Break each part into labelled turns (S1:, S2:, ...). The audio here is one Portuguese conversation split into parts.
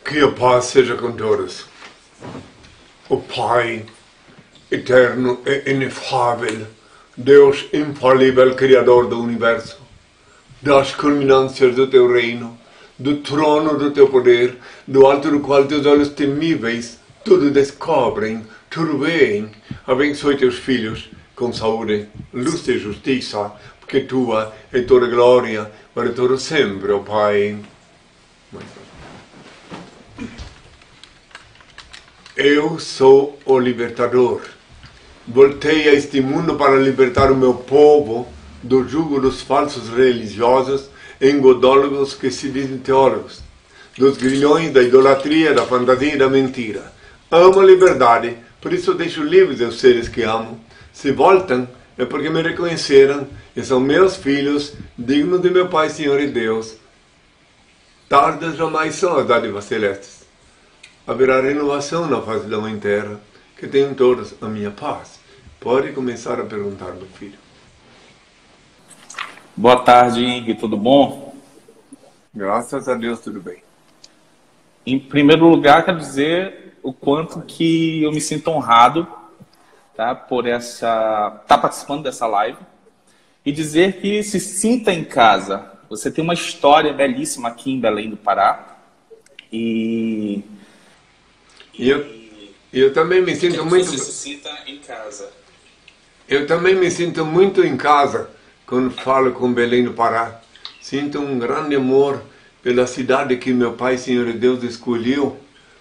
S1: Que a paz seja com todos. O Pai eterno e inefável, Deus infalível, Criador do Universo, das culminâncias do teu reino, do trono do teu poder, do alto do qual teus olhos temíveis tudo descobrem, tudo veem. Abençoe teus filhos com saúde, luz e justiça, porque tua é toda glória para todo sempre, ó Pai. Eu sou o libertador. Voltei a este mundo para libertar o meu povo do jugo dos falsos religiosos engodólogos que se dizem teólogos, dos grilhões da idolatria, da fantasia e da mentira. Amo a liberdade, por isso deixo livres os seres que amo. Se voltam, é porque me reconheceram e são meus filhos, dignos de meu Pai, Senhor e Deus. Tardas jamais são as dádivas celestes. Haverá renovação na face da Mãe Terra, que tenham todos a minha paz. Pode começar a perguntar, meu filho.
S2: Boa tarde, Henrique, tudo bom?
S1: Graças a Deus, tudo bem.
S2: Em primeiro lugar, quero dizer o quanto que eu me sinto honrado, tá, por estar participando dessa live e dizer que se sinta em casa. Você tem uma história belíssima aqui em Belém do Pará e
S1: eu também me sinto muito...
S2: Você se sinta em casa.
S1: Eu também me sinto muito em casa quando falo com Belém do Pará. Sinto um grande amor pela cidade que meu Pai, Senhor e Deus, escolheu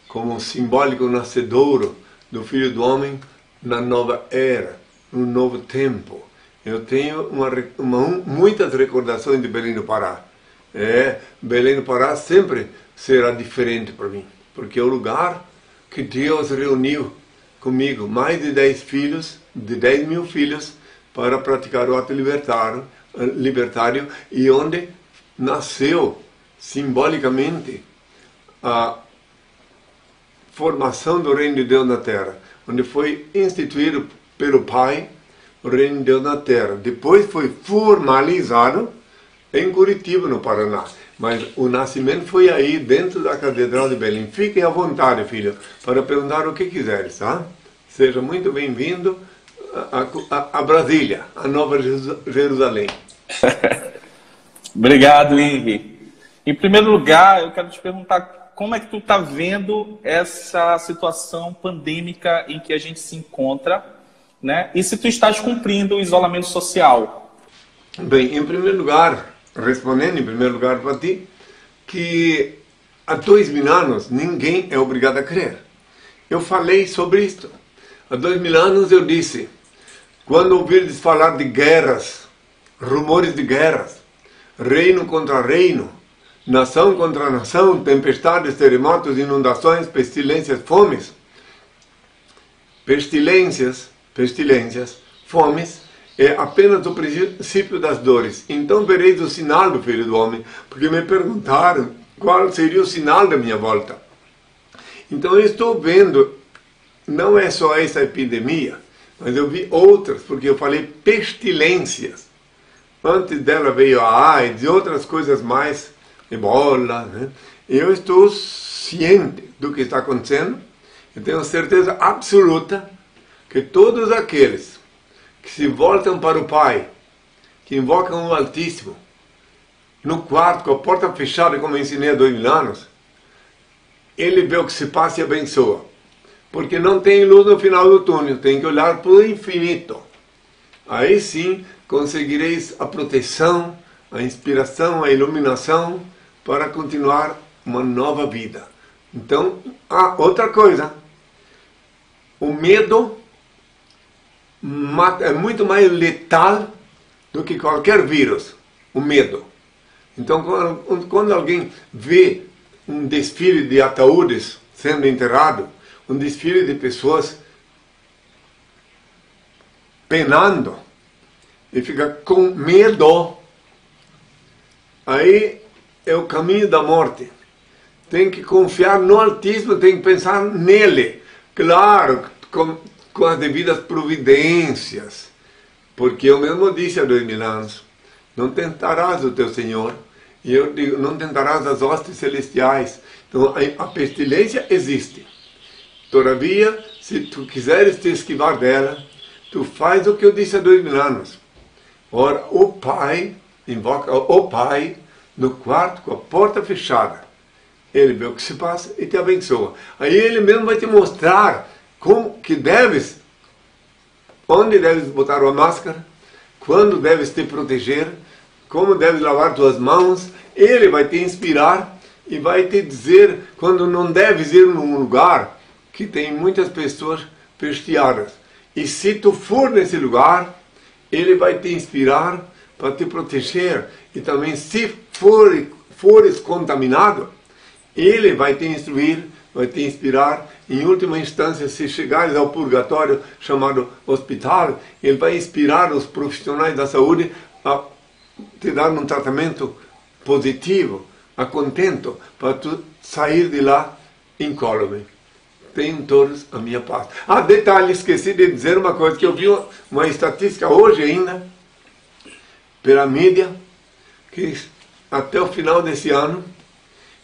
S1: como simbólico nascedouro do Filho do Homem na nova era, no novo tempo. Eu tenho muitas recordações de Belém do Pará. Belém do Pará sempre será diferente para mim, porque é o lugar que Deus reuniu comigo mais de 10 filhos, de 10 mil filhos, para praticar o ato libertário, e onde nasceu simbolicamente a formação do Reino de Deus na Terra, onde foi instituído pelo Pai o Reino de Deus na Terra. Depois foi formalizado em Curitiba, no Paraná. Mas o nascimento foi aí, dentro da Catedral de Belém. Fiquem à vontade, filho, para perguntar o que quiseres, tá? Seja muito bem-vindo a Brasília, a Nova Jerusalém.
S2: Obrigado, Henrique. Em primeiro lugar, eu quero te perguntar como é que tu está vendo essa situação pandêmica em que a gente se encontra, né? E se tu estás cumprindo o isolamento social.
S1: Bem, em primeiro lugar, respondendo em primeiro lugar para ti, que há 2000 anos ninguém é obrigado a crer. Eu falei sobre isto. Há 2000 anos eu disse, quando ouvirdes falar de guerras, rumores de guerras, reino contra reino, nação contra nação, tempestades, terremotos, inundações, pestilências, fomes, fomes, é apenas o princípio das dores. Então vereis o sinal do Filho do Homem, porque me perguntaram qual seria o sinal da minha volta. Então eu estou vendo, não é só essa epidemia, mas eu vi outras, porque eu falei pestilências. Antes dela veio a AIDS e outras coisas mais, ebola, né? Eu estou ciente do que está acontecendo. Eu tenho certeza absoluta que todos aqueles que se voltam para o Pai, que invocam o Altíssimo, no quarto, com a porta fechada, como eu ensinei há 2000 anos, ele vê o que se passa e abençoa. Porque não tem luz no final do túnel, tem que olhar para o infinito. Aí sim conseguireis a proteção, a inspiração, a iluminação para continuar uma nova vida. Então, outra coisa, o medo é muito mais letal do que qualquer vírus, o medo. Então, quando alguém vê um desfile de ataúdes sendo enterrado, um desfile de pessoas penando e fica com medo, aí é o caminho da morte. Tem que confiar no Altíssimo, tem que pensar nele. Claro, com as devidas providências, porque eu mesmo disse há 2000 anos, não tentarás o teu Senhor, e eu digo, não tentarás as hostes celestiais. Então, a pestilência existe. Todavia, se tu quiseres te esquivar dela, tu faz o que eu disse há 2000 anos. Ora, o Pai, invoca o Pai no quarto com a porta fechada. Ele vê o que se passa e te abençoa. Aí ele mesmo vai te mostrar como que deves, onde deves botar a máscara, quando deves te proteger, como deves lavar tuas mãos. Ele vai te inspirar e vai te dizer quando não deves ir num lugar que tem muitas pessoas pesteadas. E se tu for nesse lugar, ele vai te inspirar para te proteger. E também, se fores contaminado, ele vai te instruir, vai te inspirar. Em última instância, se chegares ao purgatório chamado hospital, ele vai inspirar os profissionais da saúde a te dar um tratamento positivo, a contento, para tu sair de lá incólume. Tenham todos a minha paz. Ah, detalhe, esqueci de dizer uma coisa, que eu vi uma estatística hoje ainda, pela mídia, que até o final desse ano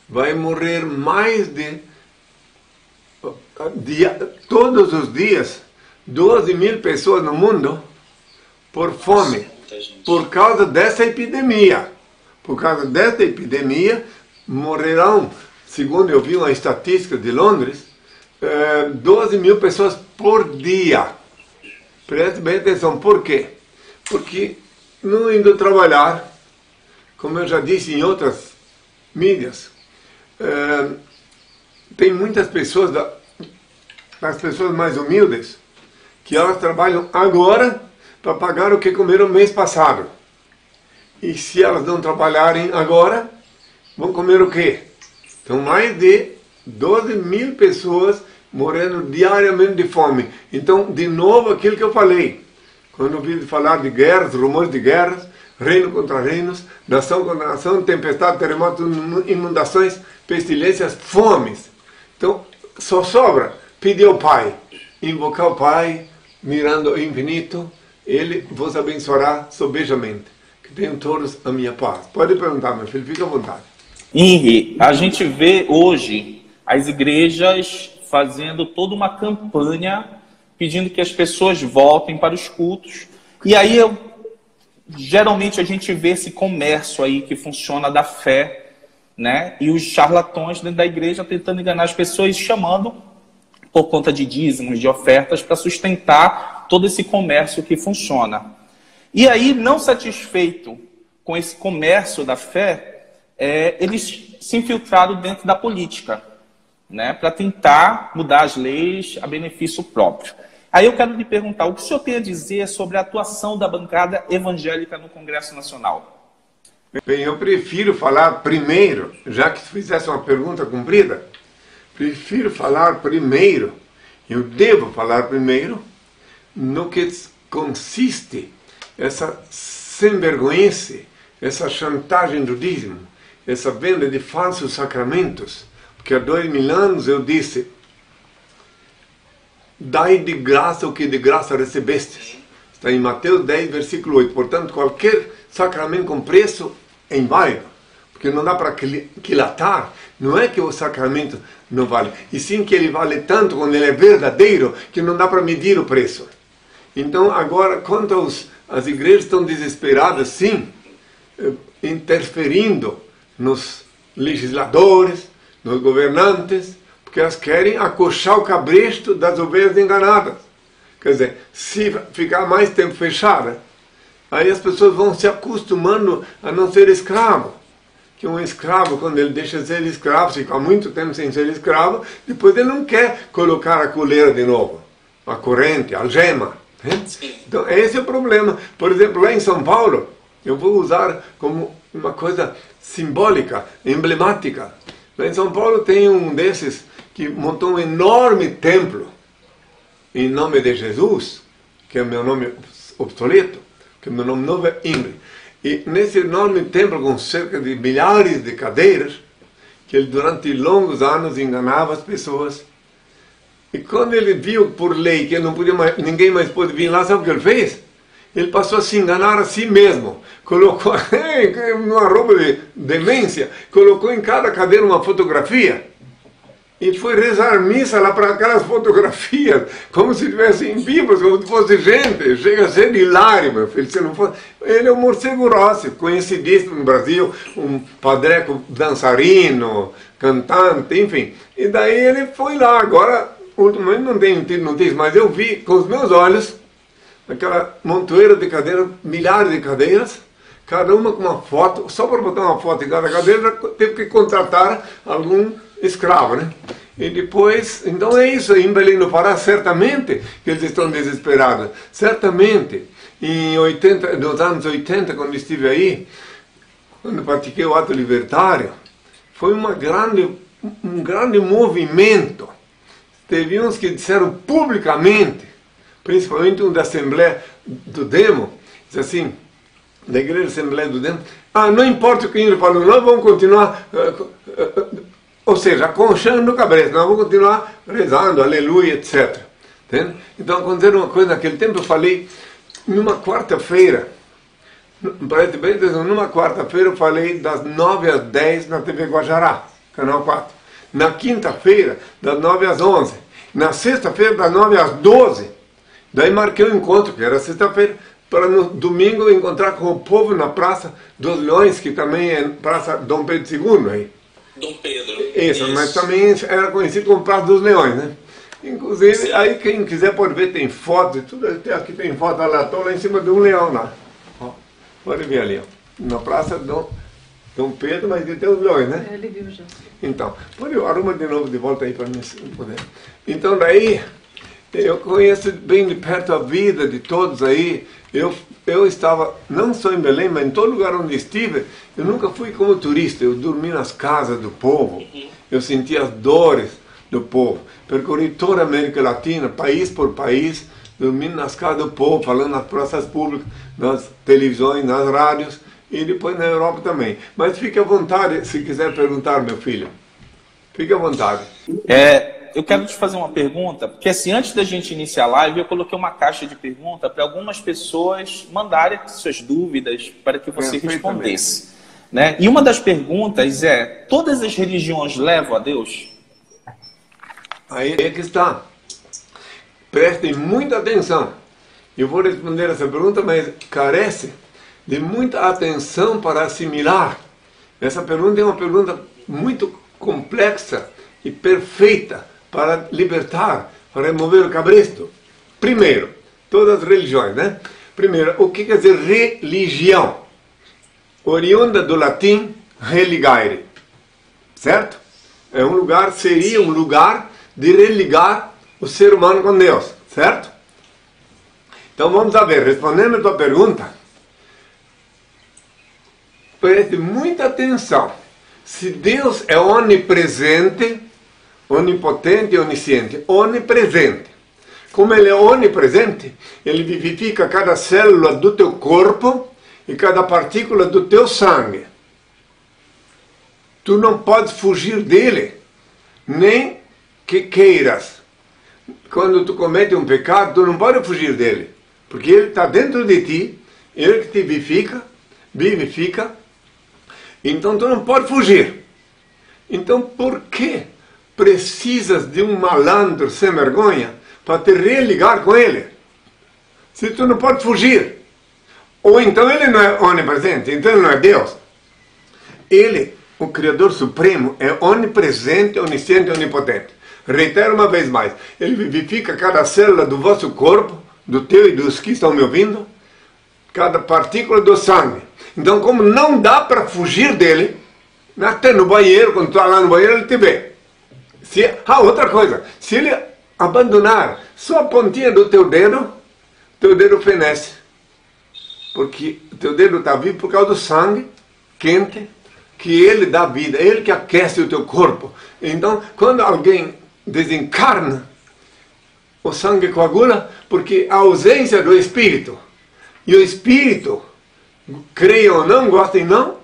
S1: vai morrer mais de todos os dias 12.000 pessoas no mundo por fome, por causa dessa epidemia. Por causa dessa epidemia morrerão, segundo eu vi uma estatística de Londres, 12.000 pessoas por dia. Preste bem atenção, por quê? Porque não indo trabalhar, como eu já disse em outras mídias, tem muitas pessoas, as pessoas mais humildes, que elas trabalham agora para pagar o que comeram mês passado. E se elas não trabalharem agora, vão comer o quê? Então, mais de 12.000 pessoas morrendo diariamente de fome. Então, de novo, aquilo que eu falei. Quando eu ouvi falar de guerras, rumores de guerras, reino contra reinos, nação contra nação, tempestade, terremotos, inundações, pestilências, fomes. Então, só sobra pedir ao Pai, invocar o Pai, mirando o infinito, Ele vos abençoará sobejamente. Que tenham todos a minha paz. Pode perguntar, meu filho, fica à vontade.
S2: Henri, a gente vê hoje as igrejas fazendo toda uma campanha pedindo que as pessoas voltem para os cultos. E aí, geralmente, a gente vê esse comércio aí que funciona da fé, né? E os charlatões dentro da igreja tentando enganar as pessoas, chamando por conta de dízimos, de ofertas, para sustentar todo esse comércio que funciona. E aí, não satisfeito com esse comércio da fé, eles se infiltraram dentro da política, né, para tentar mudar as leis a benefício próprio. Aí eu quero lhe perguntar, o que o senhor tem a dizer sobre a atuação da bancada evangélica no Congresso Nacional?
S1: Bem, eu prefiro falar primeiro, já que fizesse uma pergunta comprida, prefiro falar primeiro, eu devo falar primeiro, no que consiste essa sem-vergonhice, essa chantagem do dízimo, essa venda de falsos sacramentos. Porque há 2000 anos eu disse, dai de graça o que de graça recebestes. Está em Mateus 10, versículo 8. Portanto, qualquer sacramento com preço é inválido. Porque não dá para quilatar. Não é que o sacramento não vale. E sim que ele vale tanto quando ele é verdadeiro, que não dá para medir o preço. Então, agora, quanto as igrejas estão desesperadas, sim, interferindo nos legisladores, nos governantes, porque elas querem acochar o cabresto das ovelhas enganadas. Quer dizer, se ficar mais tempo fechada, aí as pessoas vão se acostumando a não ser escravo. Que um escravo, quando ele deixa de ser escravo, fica muito tempo sem ser escravo, depois ele não quer colocar a coleira de novo, a corrente, a algema. Então, esse é o problema. Por exemplo, lá em São Paulo, eu vou usar como uma coisa simbólica, emblemática. Lá em São Paulo tem um desses que montou um enorme templo em nome de Jesus, que é meu nome obsoleto, que meu nome novo é Henri. E nesse enorme templo com cerca de milhares de cadeiras, que ele durante longos anos enganava as pessoas. E quando ele viu por lei que não podia mais, ninguém mais pôde vir lá, sabe o que ele fez? Ele passou a se enganar a si mesmo. Colocou, numa roupa de demência, colocou em cada cadeira uma fotografia e foi rezar missa lá para aquelas fotografias, como se estivessem vivos, como se fosse gente. Chega a ser hilário, meu filho. Se não fosse... Ele é um morcego Rossi, conhecidíssimo no Brasil, um padreco dançarino, cantante, enfim. E daí ele foi lá. Agora, ultimamente não tenho tido notícias, mas eu vi com os meus olhos aquela montoeira de cadeiras, milhares de cadeiras, cada uma com uma foto. Só para botar uma foto em cada cadeira, teve que contratar algum escravo, né? E depois, então é isso, em Belém do Pará, certamente que eles estão desesperados. Certamente, nos anos 80, quando estive aí, quando pratiquei o ato libertário, foi um grande movimento. Teve uns que disseram publicamente, principalmente um da Assembleia do Demo, diz assim, da Igreja Assembleia do Demo, não importa o que ele falou, nós vamos continuar... ou seja, aconchando o cabresto, nós vamos continuar rezando, aleluia, etc. Entende? Então aconteceu uma coisa, naquele tempo eu falei, numa quarta-feira, numa quarta-feira eu falei das 9 às 10 na TV Guajará, Canal 4. Na quinta-feira, das 9 às 11. Na sexta-feira, das 9 às 12. Daí marquei um encontro, que era sexta-feira, para no domingo encontrar com o povo na Praça dos Leões, que também é Praça Dom Pedro II aí.
S2: Dom Pedro.
S1: Isso, mas também era conhecido como Praça dos Leões, né? Inclusive, sim, aí quem quiser pode ver, tem fotos e tudo. Aqui tem foto, lá, estou lá em cima de um leão lá. Ó, pode ver ali, ó. Na Praça Dom Pedro, mas tem os leões, né?
S3: Ele viu já.
S1: Então, pode arruma de novo de volta aí para mim poder. Então daí, eu conheço bem de perto a vida de todos aí. Eu estava, não só em Belém, mas em todo lugar onde estive, eu nunca fui como turista. Eu dormi nas casas do povo, eu senti as dores do povo. Percorri toda a América Latina, país por país, dormindo nas casas do povo, falando nas praças públicas, nas televisões, nas rádios, e depois na Europa também. Mas fique à vontade, se quiser perguntar, meu filho. Fique à vontade.
S2: Eu quero te fazer uma pergunta, porque assim, antes da gente iniciar a live, eu coloquei uma caixa de pergunta para algumas pessoas mandarem suas dúvidas para que você respondesse. Né? E uma das perguntas é, todas as religiões levam a Deus?
S1: Aí é que está. Prestem muita atenção. Eu vou responder essa pergunta, mas carece de muita atenção para assimilar. Essa pergunta é uma pergunta muito complexa e perfeita para libertar, para remover o cabresto. Primeiro, todas as religiões, né? Primeiro, o que quer dizer religião? Oriunda do latim religare, certo? É um lugar, seria um lugar de religar o ser humano com Deus, certo? Então vamos a ver, respondendo a tua pergunta, preste muita atenção. Se Deus é onipresente, onipotente e onisciente, onipresente. Como Ele é onipresente, Ele vivifica cada célula do teu corpo e cada partícula do teu sangue. Tu não podes fugir dele, nem que queiras. Quando tu comete um pecado, tu não pode fugir dele, porque Ele está dentro de ti, Ele que te vivifica, então tu não pode fugir. Então por que precisas de um malandro sem vergonha para te religar com ele? Se tu não pode fugir. Ou então ele não é onipresente, então ele não é Deus. Ele, o Criador Supremo, é onipresente, onisciente e onipotente. Reitero uma vez mais, ele vivifica cada célula do vosso corpo, do teu e dos que estão me ouvindo, cada partícula do sangue. Então, como não dá para fugir dele, até no banheiro, quando tu está lá no banheiro, ele te vê. Outra coisa, se ele abandonar só a pontinha do teu dedo fenece. Porque o teu dedo está vivo por causa do sangue quente, que ele dá vida, ele que aquece o teu corpo. Então, quando alguém desencarna, o sangue coagula, porque a ausência do espírito, e o espírito, creiam ou não, gostem ou não,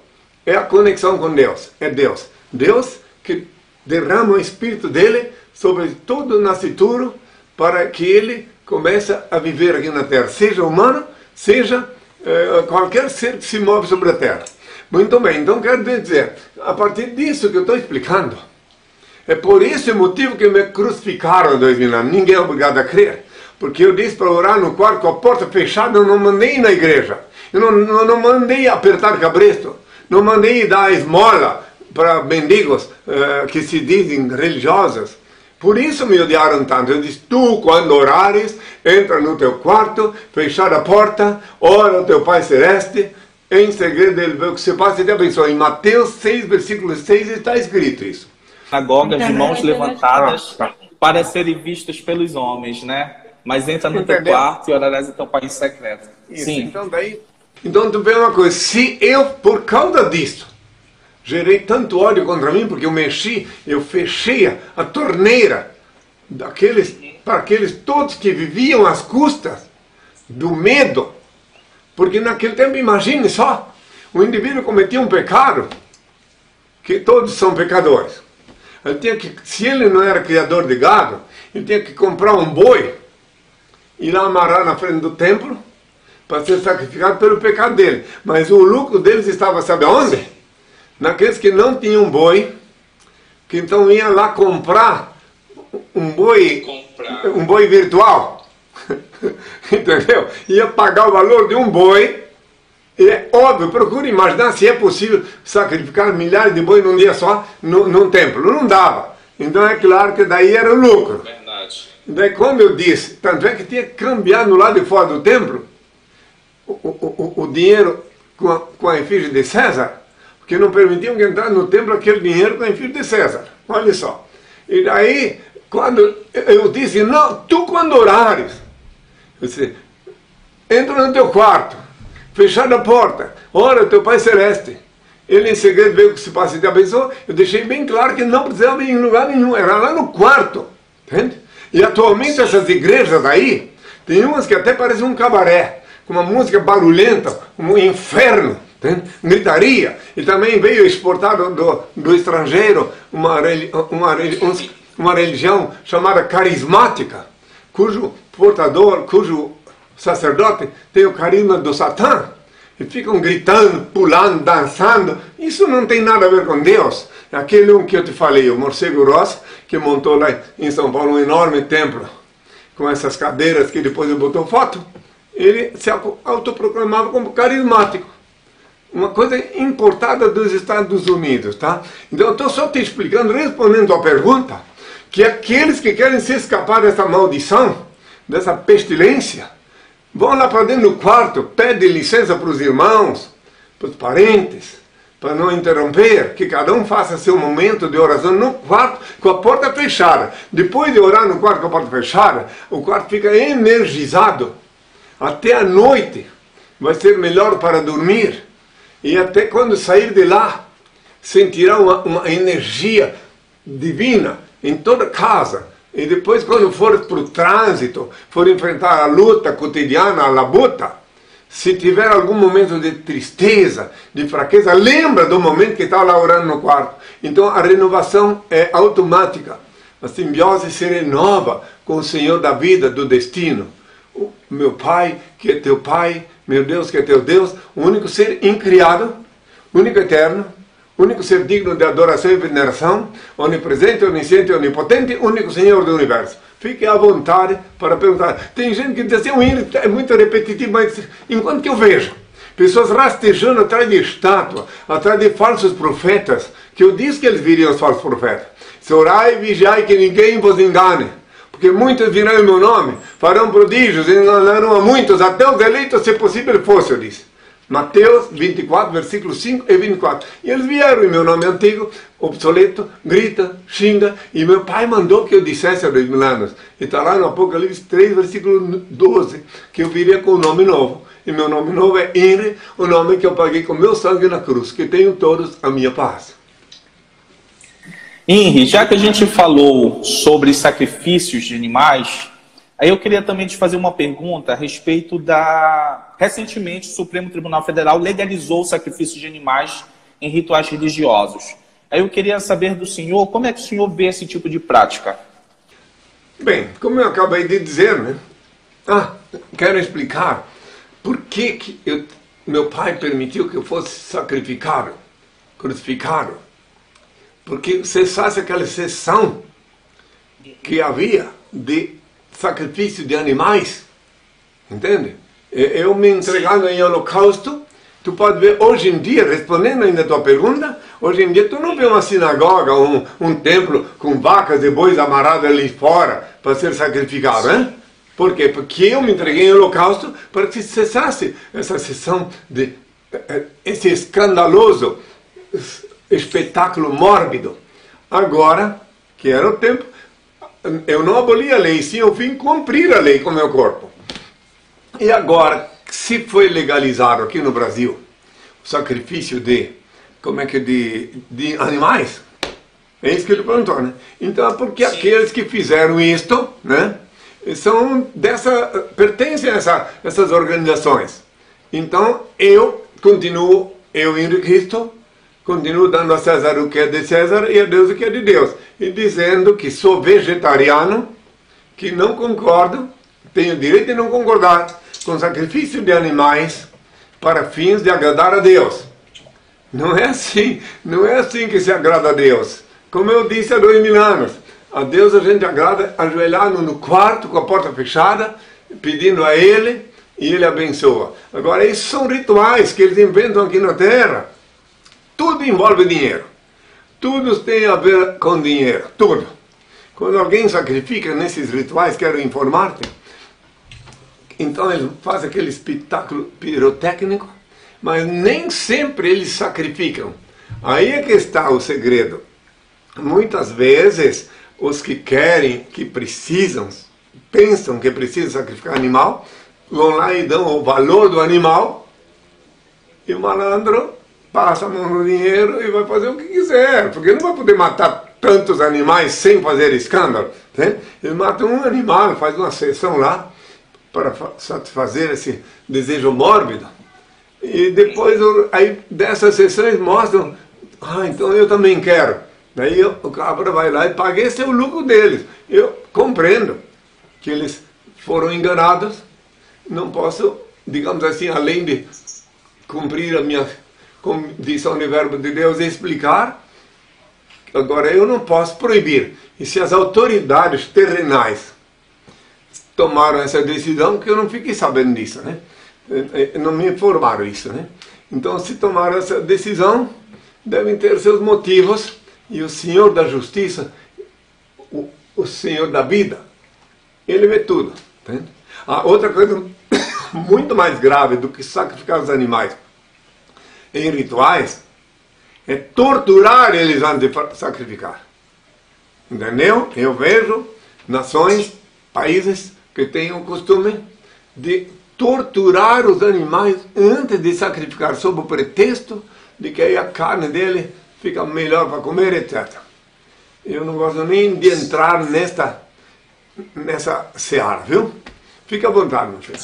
S1: é a conexão com Deus. É Deus. Deus que derrama o espírito dele sobre todo o nascituro para que ele comece a viver aqui na terra, seja humano, seja qualquer ser que se move sobre a terra. Muito bem, então quero dizer, a partir disso que eu estou explicando, É por esse motivo que me crucificaram há 2000 anos. Ninguém é obrigado a crer. Porque eu disse para orar no quarto com a porta fechada, eu não mandei ir na igreja. Eu não mandei apertar cabresto. Não mandei dar esmola para mendigos que se dizem religiosos. Por isso me odiaram tanto. Eu disse, tu quando orares, entra no teu quarto, fechar a porta, ora ao teu Pai Celeste, em segredo ele vê o que se passa e te abençoa. Em Mateus 6, versículo 6 está escrito isso.
S2: Sinagogas de mãos levantadas para serem vistas pelos homens, né? Mas entra no teu quarto e orarás ao teu Pai em secreto.
S1: Isso.
S2: Sim.
S1: Então tu vê uma coisa, se eu, por causa disso, gerei tanto ódio contra mim, porque eu fechei a torneira para aqueles todos que viviam às custas do medo. Porque naquele tempo, imagine só, o indivíduo cometia um pecado, que todos são pecadores. Se ele não era criador de gado, ele tinha que comprar um boi, ir lá amarrar na frente do templo, para ser sacrificado pelo pecado dele. Mas o lucro deles estava, sabe aonde? Naqueles que não tinham boi, que então ia lá comprar um boi virtual. Entendeu? Ia pagar o valor de um boi. E é óbvio, procure imaginar se é possível sacrificar milhares de bois num dia só num templo. Não dava. Então é claro que daí era o lucro.
S2: Verdade.
S1: Daí quando eu disse, tanto é que tinha que cambiar no lado de fora do templo o dinheiro com a efígie de César, porque não permitiam que entrasse no templo aquele dinheiro com a efígie de César. Olha só. E daí, quando eu disse, não, tu quando orares, eu disse, entra no teu quarto, fechar a porta, ora teu Pai Celeste, ele em segredo vê o que se passa e te abençoa. Eu deixei bem claro que não precisava ir em lugar nenhum, era lá no quarto, entende? E atualmente essas igrejas aí, tem umas que até parecem um cabaré, com uma música barulhenta, um inferno, entende? Gritaria. E também veio exportado do estrangeiro uma religião chamada carismática, cujo portador, cujo sacerdote tem o carisma do Satã. E ficam gritando, pulando, dançando. Isso não tem nada a ver com Deus. Aquele um que eu te falei, o Morcego Ross, que montou lá em São Paulo um enorme templo, com essas cadeiras que depois ele botou foto, ele se autoproclamava como carismático. Uma coisa importada dos Estados Unidos, tá? Então eu estou só te explicando, respondendo à pergunta, que aqueles que querem se escapar dessa maldição, dessa pestilência, vão lá para dentro do quarto, pedem licença para os irmãos, para os parentes, para não interromper, que cada um faça seu momento de oração no quarto, com a porta fechada. Depois de orar no quarto com a porta fechada, o quarto fica energizado. Até a noite vai ser melhor para dormir. E até quando sair de lá, sentirá uma energia divina em toda casa. E depois, quando for para o trânsito, for enfrentar a luta cotidiana, a labuta, se tiver algum momento de tristeza, de fraqueza, lembra do momento que estava lá orando no quarto. Então a renovação é automática. A simbiose se renova com o Senhor da vida, do destino. O meu Pai, que é teu Pai, meu Deus, que é teu Deus, o único ser incriado, único eterno, único ser digno de adoração e veneração, onipresente, onisciente, onipotente, único Senhor do universo. Fique à vontade para perguntar. Tem gente que diz assim, o hino é muito repetitivo, mas enquanto que eu vejo pessoas rastejando atrás de estátua, atrás de falsos profetas, que eu disse que eles viriam os falsos profetas. Se orai e vigiai que ninguém vos engane, porque muitos virão em meu nome, farão prodígios, enganarão a muitos, até os eleitos, se possível fosse, eu disse. Mateus 24, versículos 5 e 24. E eles vieram em meu nome antigo, obsoleto, grita, xinga, e meu Pai mandou que eu dissesse há 2000 anos. E está lá no Apocalipse 3, versículo 12, que eu viria com um nome novo. E meu nome novo é Ire, o nome que eu paguei com meu sangue na cruz, que tenham todos a minha paz.
S2: Henri, já que a gente falou sobre sacrifícios de animais, aí eu queria também te fazer uma pergunta a respeito da... Recentemente, o Supremo Tribunal Federal legalizou o sacrifício de animais em rituais religiosos. Aí eu queria saber do senhor, como é que o senhor vê esse tipo de prática?
S1: Bem, como eu acabei de dizer, né? Quero explicar por que meu pai permitiu que eu fosse sacrificado, crucificado. porque cessasse aquela sessão que havia de sacrifício de animais, entende? Eu me entregando em holocausto. Tu pode ver, hoje em dia, respondendo ainda a tua pergunta, hoje em dia tu não vê uma sinagoga, um templo com vacas e bois amarrados ali fora para ser sacrificado, hein? Por quê? Porque eu me entreguei em holocausto para que cessasse essa sessão de esse escandaloso espetáculo mórbido. Agora, que era o tempo, eu não aboli a lei, sim, eu vim cumprir a lei com o meu corpo. E agora, se foi legalizado aqui no Brasil o sacrifício de animais, é isso que ele perguntou, né? Então, porque aqueles que fizeram isto, né, pertencem a essas organizações. Então, eu Henrique Cristo, continuo dando a César o que é de César e a Deus o que é de Deus. E dizendo que sou vegetariano, que não concordo, tenho o direito de não concordar com o sacrifício de animais para fins de agradar a Deus. Não é assim que se agrada a Deus. Como eu disse há 2000 anos, a Deus a gente agrada ajoelhado no quarto com a porta fechada, pedindo a Ele e Ele abençoa. Agora, isso são rituais que eles inventam aqui na Terra. Tudo envolve dinheiro. Tudo tem a ver com dinheiro. Tudo. Quando alguém sacrifica nesses rituais, quero informar-te, então ele faz aquele espetáculo pirotécnico, mas nem sempre eles sacrificam. Aí é que está o segredo. Muitas vezes, os que querem, que precisam, pensam que precisam sacrificar animal, vão lá e dão o valor do animal, e o malandro passa a mão no dinheiro e vai fazer o que quiser, porque não vai poder matar tantos animais sem fazer escândalo. Né? Ele mata um animal, faz uma sessão lá, para satisfazer esse desejo mórbido, e depois aí dessas sessões mostram, então eu também quero. Daí o cabra vai lá e paga, esse é o lucro deles. Eu compreendo que eles foram enganados, não posso, digamos assim, além de cumprir a minha condição de verbo de Deus e explicar, agora eu não posso proibir. E se as autoridades terrenais tomaram essa decisão, que eu não fiquei sabendo disso, né? Não me informaram isso, né? Então, se tomaram essa decisão, devem ter seus motivos, e o Senhor da Justiça, o Senhor da vida, Ele vê tudo. Entende? Outra coisa muito mais grave do que sacrificar os animais em rituais é torturar eles antes de sacrificar. Entendeu? Eu vejo nações, países que têm o costume de torturar os animais antes de sacrificar, sob o pretexto de que aí a carne dele fica melhor para comer, etc. Eu não gosto nem de entrar nessa seara, viu? Fica à vontade, meu filho.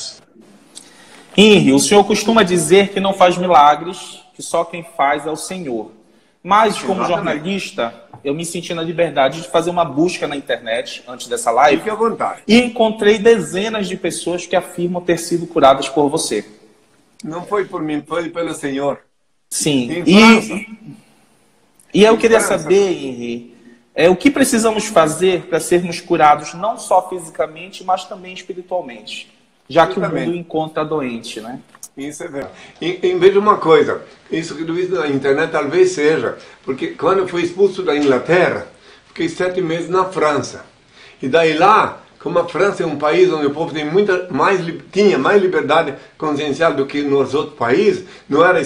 S2: Henri, o senhor costuma dizer que não faz milagres, que só quem faz é o Senhor. Mas, como jornalista, eu me senti na liberdade de fazer uma busca na internet antes dessa live.
S1: Fique à vontade.
S2: E encontrei dezenas de pessoas que afirmam ter sido curadas por você.
S1: Não foi por mim, foi pelo Senhor.
S2: Sim. E eu queria saber, Henri, o que precisamos fazer para sermos curados não só fisicamente, mas também espiritualmente, já que o mundo encontra doente, né?
S1: Isso é verdade. E veja uma coisa, isso que tu viste na internet talvez seja, porque quando eu fui expulso da Inglaterra, fiquei 7 meses na França. E daí lá, como a França é um país onde o povo tem tinha mais liberdade consciencial do que nos outros países, não era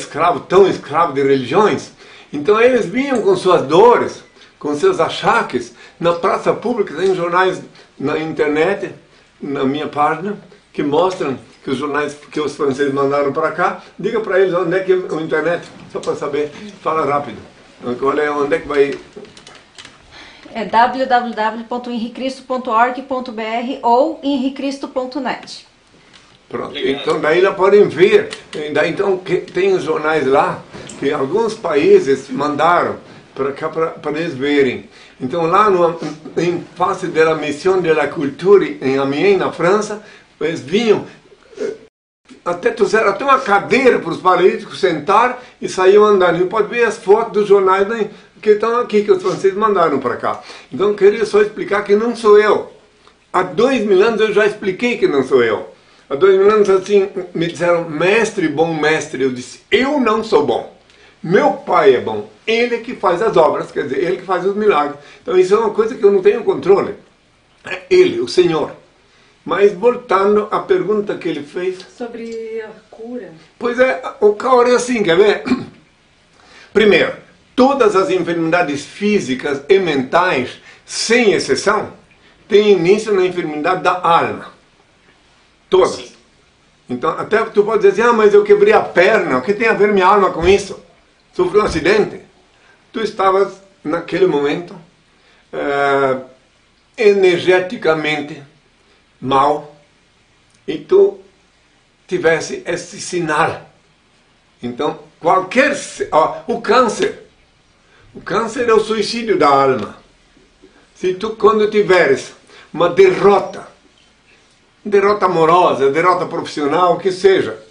S1: tão escravo de religiões, então eles vinham com suas dores, com seus achaques, na praça pública, tem jornais na internet, na minha página, que mostram que os jornais que os franceses mandaram para cá, diga para eles onde é que é a internet, só para saber, fala rápido. Onde é que vai?
S3: É www.henricristo.org.br ou henricristo.net.
S1: Pronto, então daí lá podem ver, então tem os jornais lá, que alguns países mandaram para cá para eles verem. Então lá em face da missão da cultura em Amiens, na França, eles vinham, até trouxeram até uma cadeira para os paralíticos sentar e saíam andando. E pode ver as fotos dos jornais que estão aqui, que os franceses mandaram para cá. Então, eu queria só explicar que não sou eu. Há 2000 anos eu já expliquei que não sou eu. Há 2000 anos, assim, me disseram, mestre, bom mestre. Eu disse, eu não sou bom. Meu pai é bom. Ele é que faz as obras, quer dizer, ele que faz os milagres. Então, isso é uma coisa que eu não tenho controle. É ele, o Senhor. Mas voltando à pergunta que ele fez...
S3: Sobre a cura.
S1: Pois é, o caos é assim, quer ver? Primeiro, todas as enfermidades físicas e mentais, sem exceção, têm início na enfermidade da alma. Todas. Então, até tu pode dizer assim, mas eu quebrei a perna, o que tem a ver minha alma com isso? Sofri um acidente. Tu estavas, naquele momento, energeticamente mal, e tu tivesse esse sinal. Então, o câncer é o suicídio da alma. Se tu, quando tiveres uma derrota amorosa, derrota profissional, o que seja,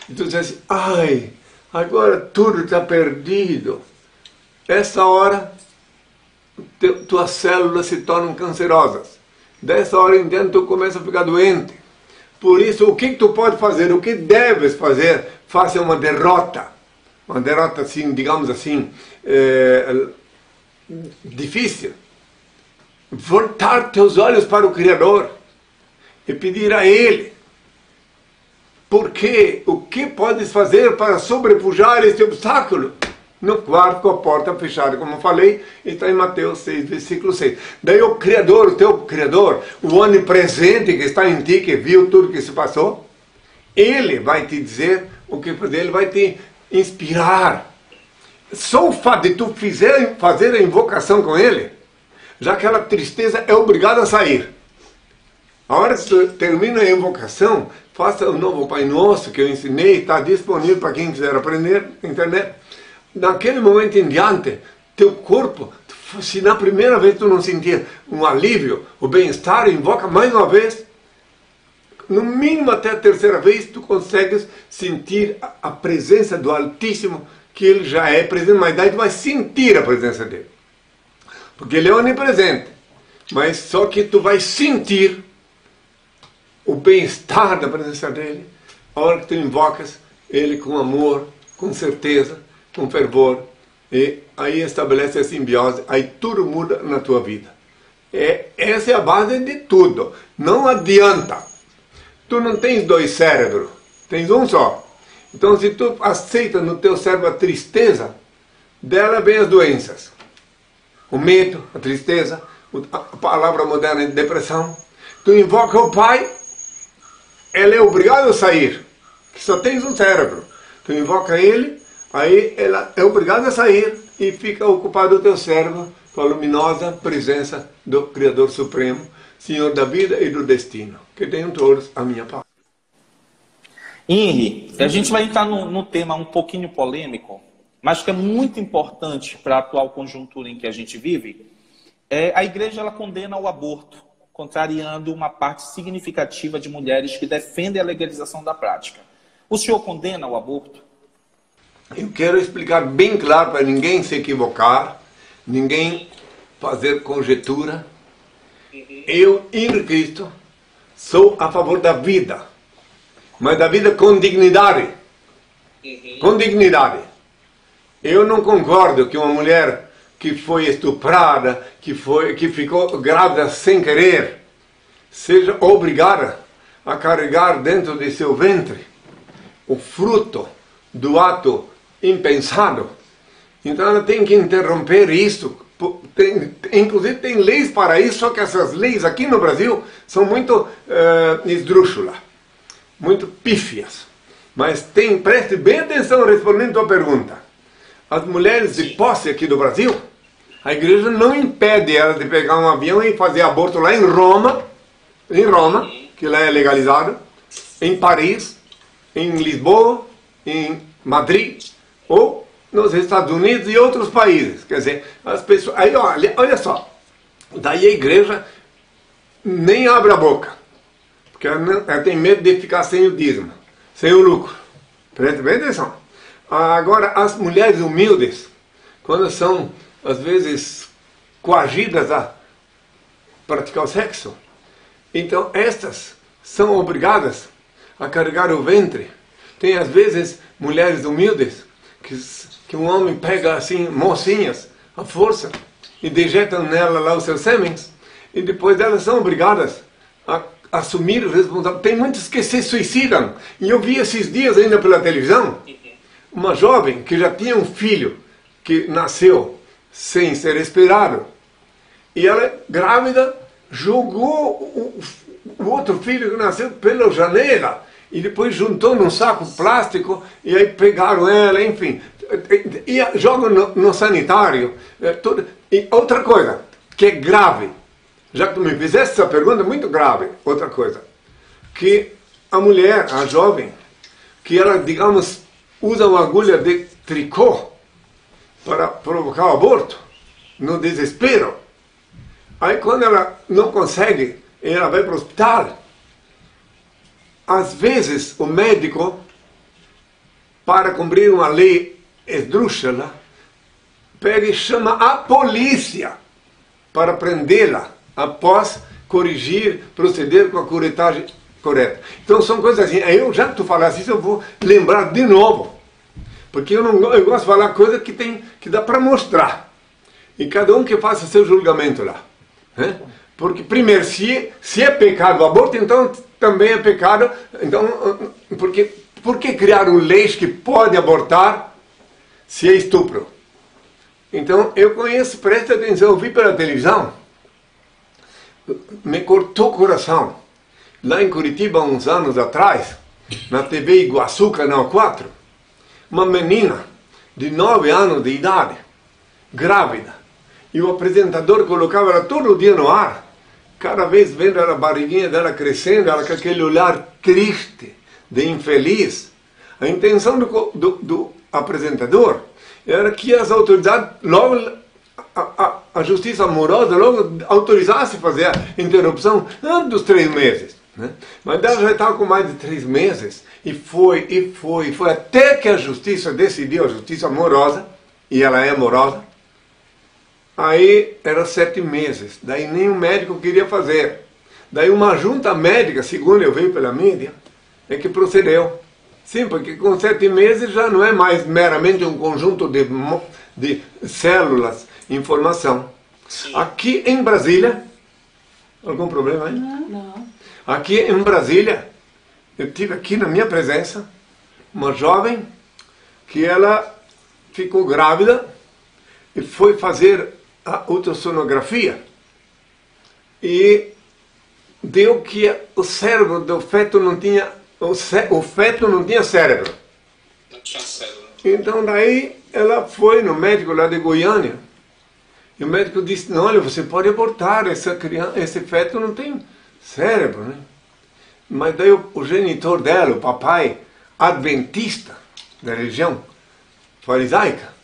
S1: e tu diz assim, ai, agora tudo está perdido. Essa hora, tuas células se tornam cancerosas. Dessa hora em diante, tu começa a ficar doente. Por isso, o que tu pode fazer, o que deves fazer, faça uma derrota assim, digamos assim, difícil. Voltar teus olhos para o Criador e pedir a Ele. Porque o que podes fazer para sobrepujar este obstáculo? No quarto, com a porta fechada, como eu falei, está em Mateus 6, versículo 6. Daí o Criador, o teu Criador, o onipresente que está em ti, que viu tudo que se passou, Ele vai te dizer o que fazer, Ele vai te inspirar. Só o fato de tu fazer a invocação com Ele, já aquela tristeza é obrigada a sair. A hora que tu termina a invocação, faça o novo Pai Nosso que eu ensinei, está disponível para quem quiser aprender na internet. Naquele momento em diante, teu corpo, se na primeira vez tu não sentir um alívio, o bem-estar, invoca mais uma vez. No mínimo até a terceira vez, tu consegues sentir a presença do Altíssimo, que Ele já é presente, mas daí tu vai sentir a presença dEle. Porque Ele é onipresente, mas só que tu vai sentir o bem-estar da presença dEle, a hora que tu invocas Ele com amor, com certeza, com fervor, e aí estabelece a simbiose, aí tudo muda na tua vida. Essa é a base de tudo. Não adianta. Tu não tens dois cérebros, tens um só. Então, se tu aceita no teu cérebro a tristeza, dela vem as doenças. O medo, a tristeza, a palavra moderna de depressão. Tu invoca o Pai, ele é obrigado a sair, que só tens um cérebro. Tu invoca Ele, aí ela é obrigada a sair e fica ocupado o teu cérebro com a luminosa presença do Criador Supremo, Senhor da vida e do destino. Que tenham todos a minha paz.
S2: Henri, a gente vai entrar num tema um pouquinho polêmico, mas que é muito importante para a atual conjuntura em que a gente vive. A igreja ela condena o aborto, contrariando uma parte significativa de mulheres que defendem a legalização da prática. O senhor condena o aborto?
S1: Eu quero explicar bem claro para ninguém se equivocar, ninguém fazer conjetura. Eu, em Cristo, sou a favor da vida, mas da vida com dignidade. Com dignidade. Eu não concordo que uma mulher que foi estuprada, que ficou grávida sem querer, seja obrigada a carregar dentro de seu ventre o fruto do ato impensado. Então ela tem que interromper isso. Inclusive tem leis para isso, só que essas leis aqui no Brasil são muito esdrúxulas, muito pífias. Mas preste bem atenção respondendo a tua pergunta. As mulheres de posse aqui do Brasil, a igreja não impede elas de pegar um avião e fazer aborto lá em Roma, que lá é legalizado, em Paris, em Lisboa, em Madrid, ou nos Estados Unidos e outros países. Quer dizer, as pessoas... Aí, olha só, daí a igreja nem abre a boca, porque ela tem medo de ficar sem o dízimo, sem o lucro. Preste bem atenção. Agora, as mulheres humildes, quando são às vezes coagidas a praticar o sexo. Então estas são obrigadas a carregar o ventre. Tem às vezes mulheres humildes que um homem pega assim, mocinhas, à força, e dejetam nela lá os seus sêmens, e depois elas são obrigadas a assumir responsabilidade. Tem muitos que se suicidam. E eu vi esses dias ainda pela televisão, uma jovem que já tinha um filho que nasceu sem ser esperado. E ela, grávida, jogou o outro filho que nasceu pela janela e depois juntou num saco plástico e aí pegaram ela, enfim. E jogam no sanitário. E outra coisa, que é grave, já que tu me fizeste essa pergunta, muito grave, outra coisa, que a mulher, a jovem, que ela, digamos, usa uma agulha de tricô para provocar o aborto, no desespero. Aí quando ela não consegue, ela vai para o hospital. Às vezes o médico, para cumprir uma lei esdrúxula, pega e chama a polícia para prendê-la após corrigir, proceder com a curetagem correta. Então são coisas assim. Eu, já que tu falaste isso, eu vou lembrar de novo. Porque eu gosto de falar coisas que dá para mostrar. E cada um que faça seu julgamento lá. Né? Porque, primeiro, se é pecado o aborto, então também é pecado. Então, por que criar leis que pode abortar se é estupro? Então, eu conheço, presta atenção, eu vi pela televisão, me cortou o coração. Lá em Curitiba, uns anos atrás, na TV Iguaçu, Canal 4, uma menina de 9 anos de idade, grávida, e o apresentador colocava ela todo dia no ar, cada vez vendo a barriguinha dela crescendo, ela com aquele olhar triste, de infeliz. A intenção do apresentador era que as autoridades, logo a justiça amorosa, logo autorizasse fazer a interrupção antes dos 3 meses. Né? Mas ela já estava com mais de 3 meses, e foi, até que a justiça decidiu, a justiça amorosa, e ela é amorosa. Aí era 7 meses, daí nenhum médico queria fazer. Daí uma junta médica, segundo eu vi pela mídia, é que procedeu. Sim, porque com 7 meses já não é mais meramente um conjunto de células em formação. Sim. Aqui em Brasília, algum problema aí?
S3: Não.
S1: Aqui em Brasília, eu tive aqui na minha presença uma jovem que ela ficou grávida e foi fazer a ultrassonografia e deu que o cérebro do feto não tinha, o feto não tinha cérebro.
S2: Não tinha cérebro.
S1: Então daí ela foi no médico lá de Goiânia e o médico disse, não, olha, você pode abortar, essa criança, esse feto não tem cérebro, né? Mas daí o genitor dela, o papai adventista da religião farisaica,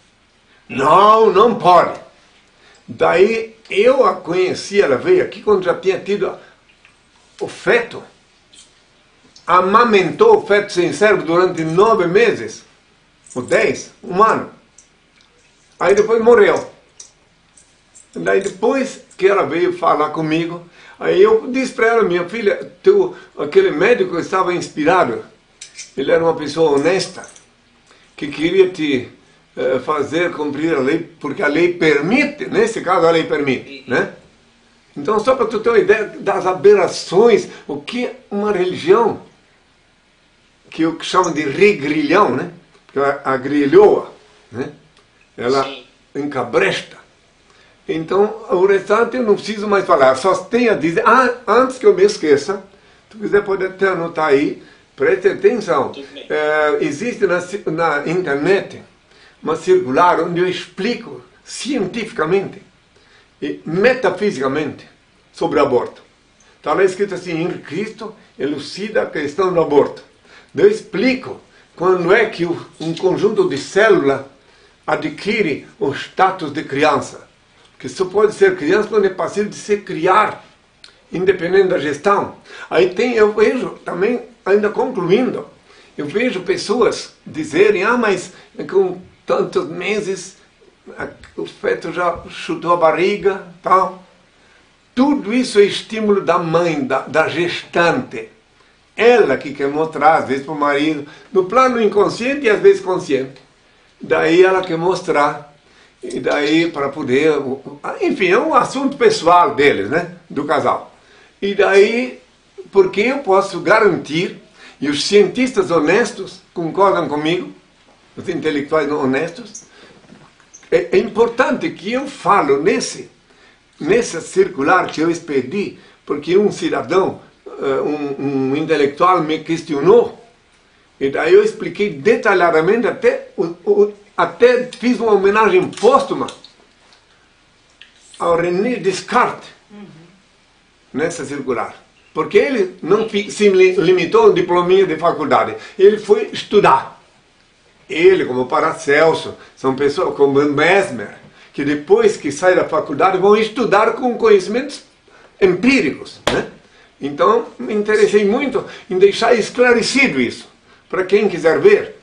S1: não pode. Daí eu a conheci, ela veio aqui quando já tinha tido o feto, amamentou o feto sem cérebro durante 9 meses, ou 10, 1 ano. Aí depois morreu. Daí depois que ela veio falar comigo, aí eu disse para ela, minha filha, aquele médico estava inspirado, ele era uma pessoa honesta, que queria te fazer cumprir a lei, porque a lei permite, nesse caso a lei permite, né? Então só para tu ter uma ideia das aberrações, o que é uma religião, que eu chamo de regrilhão, né? Porque a grilhoa, né? Ela encabresta. Então, o restante eu não preciso mais falar, só tenho a dizer, antes que eu me esqueça, se tu quiser pode até anotar aí, preste atenção, existe na internet uma circular onde eu explico cientificamente e metafisicamente sobre aborto. Está lá escrito assim, em Cristo elucida a questão do aborto. Eu explico quando é que um conjunto de células adquire o status de criança. Que só pode ser criança quando é passível de se criar, independente da gestão. Aí eu vejo também, ainda concluindo, eu vejo pessoas dizerem, mas com tantos meses o feto já chutou a barriga, tal. Tudo isso é estímulo da mãe, da gestante. Ela que quer mostrar, às vezes para o marido, no plano inconsciente e às vezes consciente. Daí ela quer mostrar, e daí para poder... Enfim, é um assunto pessoal deles, né? Do casal. E daí, porque eu posso garantir, e os cientistas honestos concordam comigo, os intelectuais honestos, é importante que eu falo nessa circular que eu expedi, porque um cidadão, um intelectual me questionou, e daí eu expliquei detalhadamente, até fiz uma homenagem póstuma ao René Descartes, nessa circular. Porque ele não se limitou a um diplominha de faculdade, ele foi estudar. Ele, como Paracelso, são pessoas como Mesmer, que depois que saem da faculdade vão estudar com conhecimentos empíricos, né? Então, me interessei muito em deixar esclarecido isso, para quem quiser ver.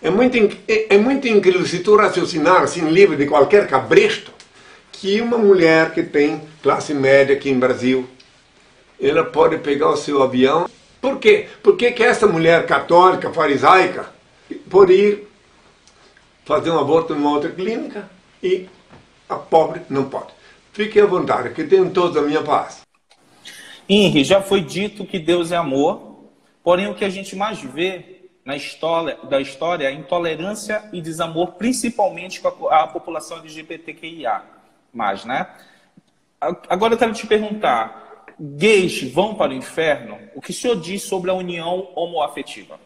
S1: É muito incrível se tu raciocinar assim, livre de qualquer cabresto, que uma mulher que tem classe média aqui em Brasil, ela pode pegar o seu avião. Por quê? Porque que essa mulher católica, farisaica, pode ir fazer um aborto numa outra clínica e a pobre não pode. Fique à vontade, que tenham todos a minha paz.
S2: Henri, já foi dito que Deus é amor, porém o que a gente mais vê na história é a intolerância e desamor, principalmente com a população LGBTQIA+, né? Agora eu quero te perguntar, gays vão para o inferno? O que o senhor diz sobre a união homoafetiva?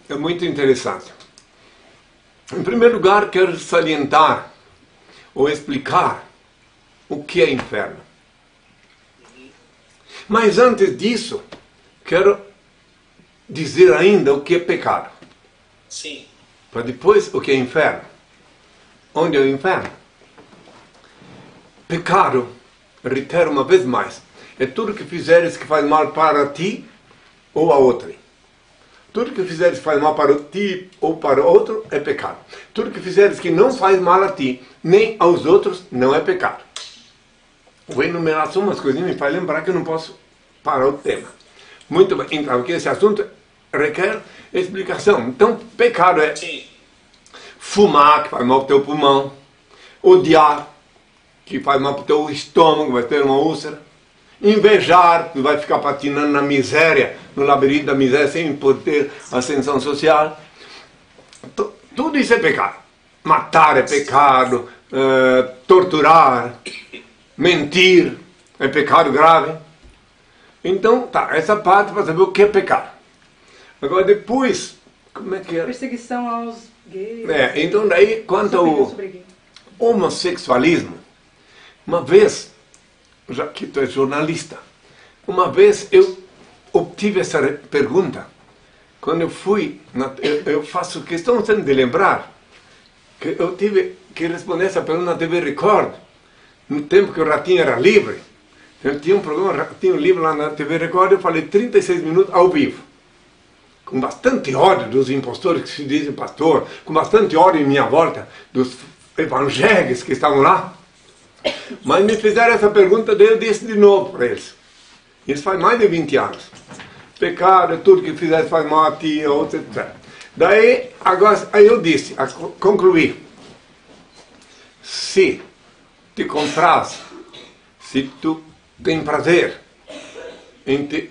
S1: É muito interessante. Em primeiro lugar, quero salientar ou explicar o que é inferno. Mas antes disso, quero dizer ainda o que é pecado.
S2: Sim.
S1: Para depois, o que é inferno. Onde é o inferno? Pecado, reitero uma vez mais, é tudo que fizeres que faz mal para ti ou a outrem. Tudo que fizeres que faz mal para ti ou para outro é pecado. Tudo que fizeres que não faz mal a ti nem aos outros não é pecado. Vou enumerar só umas coisinhas e me faz lembrar que eu não posso parar o tema. Muito bem, então, porque esse assunto requer explicação. Então, pecado é fumar, que faz mal para o teu pulmão, odiar, que faz mal para o teu estômago, vai ter uma úlcera, invejar, que vai ficar patinando na miséria, no labirinto da miséria, sem poder ter ascensão social. Tudo isso é pecado. Matar é pecado, torturar, mentir é pecado grave. Então, tá, essa parte para saber o que é pecado. Agora, depois, como é que é?
S3: Perseguição aos gays.
S1: Então, daí, quanto ao homossexualismo, uma vez, já que tu és jornalista, uma vez eu obtive essa pergunta, quando eu fui, eu faço questão de lembrar, que eu tive que responder essa pergunta na TV Record, no tempo que o Ratinho era livre. Eu tinha um programa, tinha um livro lá na TV Record, eu falei 36 minutos ao vivo. Com bastante ódio dos impostores que se dizem pastor, com bastante ódio em minha volta dos evangélicos que estavam lá. Mas me fizeram essa pergunta, daí eu disse de novo para eles. Isso faz mais de 20 anos. Pecado é tudo que fizeres faz mal a ti, a outro, etc. Daí, agora, aí eu disse, concluí. Se te compraz, se tu tem prazer em te